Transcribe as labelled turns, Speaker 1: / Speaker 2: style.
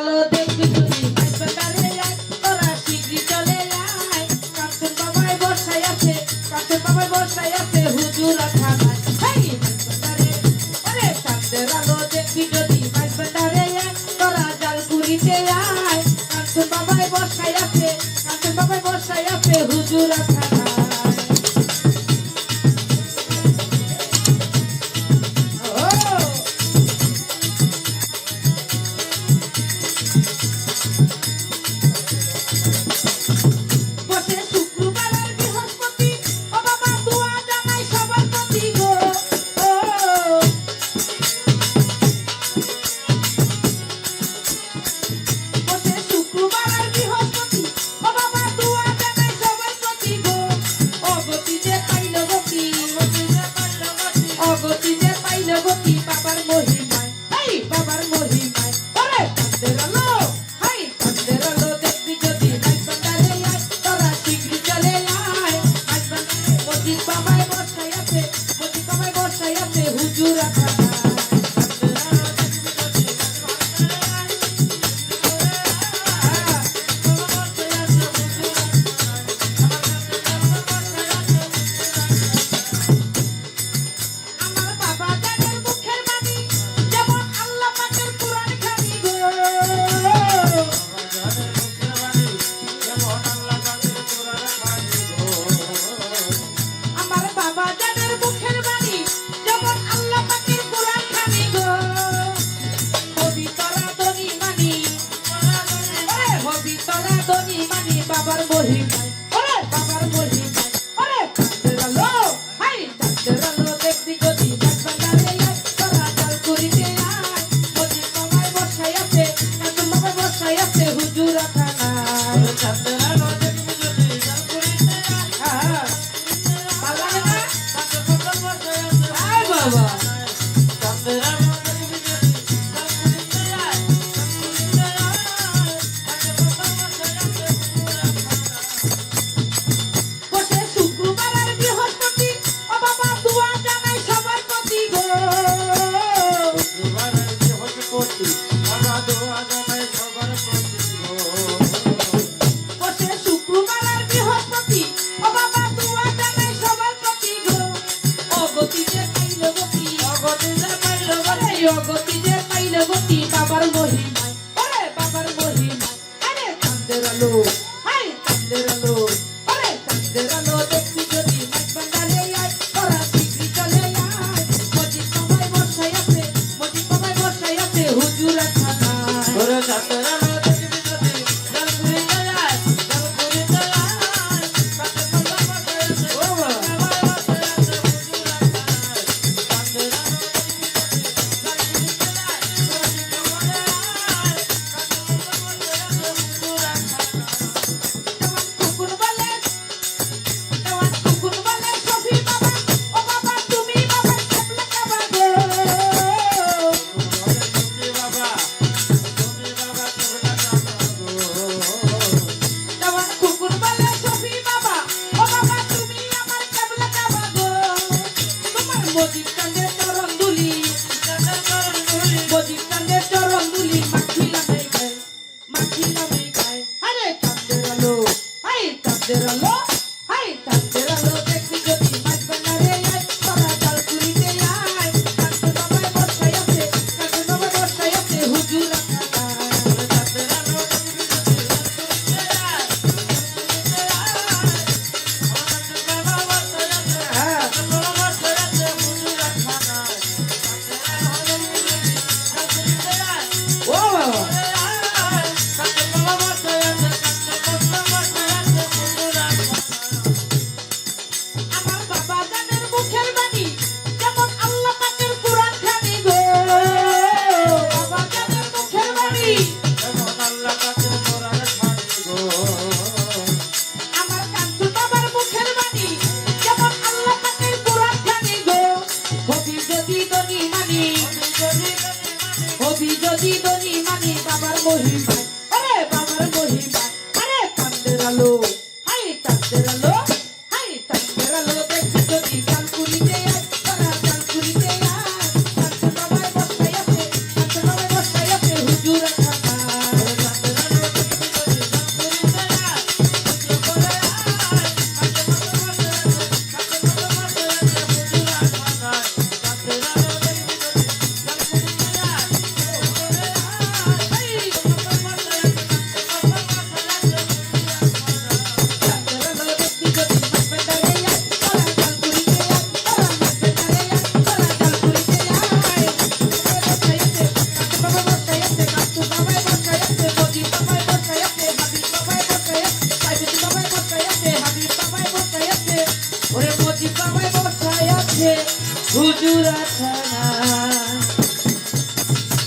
Speaker 1: আলো দেখবি যদি মাইজবান্ডারে আয় তোরা শিগগির চলে আয় কাঞ্চন বাবাই বসাই আছে হুজুরা থানায় হেই মাইজবান্ডারে ওরে চাঁদের আলো দেখবি যদি মাইজবান্ডারে আয় তোরা জালকুড়িতে আয় কাঞ্চন বাবাই বসাই আছে হুজুরা থানায় বাবার মহিমায় ওরে বাবার মহিমায় ওরে চাঁদের আলো হাই চাঁদের আলো দেখবি যদি মাইজবান্ডারে আয় তোরা জালকুড়িতে আয় মজিদ বাবাই বসাই আছে কাঞ্চন বাবাই বসাই আছে হুজুরা থানায় ওরে চাঁদের আলো দেখবি যদি জালকুড়িতে আয় ভালো লাগে না কাঞ্চন বাবা বসাই আছে আয় বাবা চাঁদের আলো গতি যে পাইল গতি বাবার মহিমায় ওরে বাবার মহিমায় আরে চাঁদের আলো হাই চাঁদের আলো ওরে চাঁদের আলো দেখবি যদি মাইজবান্ডারে আয় তোরা শিগগির চলে আয় মজিদ বাবাই বসাই আছে হুজুরা থানায় ওরে চাঁদের আলো দেখবি যদি জালকুড়িতে আয় কাঞ্চন বাবাই বসাই আছে ও হুজুরা থানায় জুড়া ছাড়া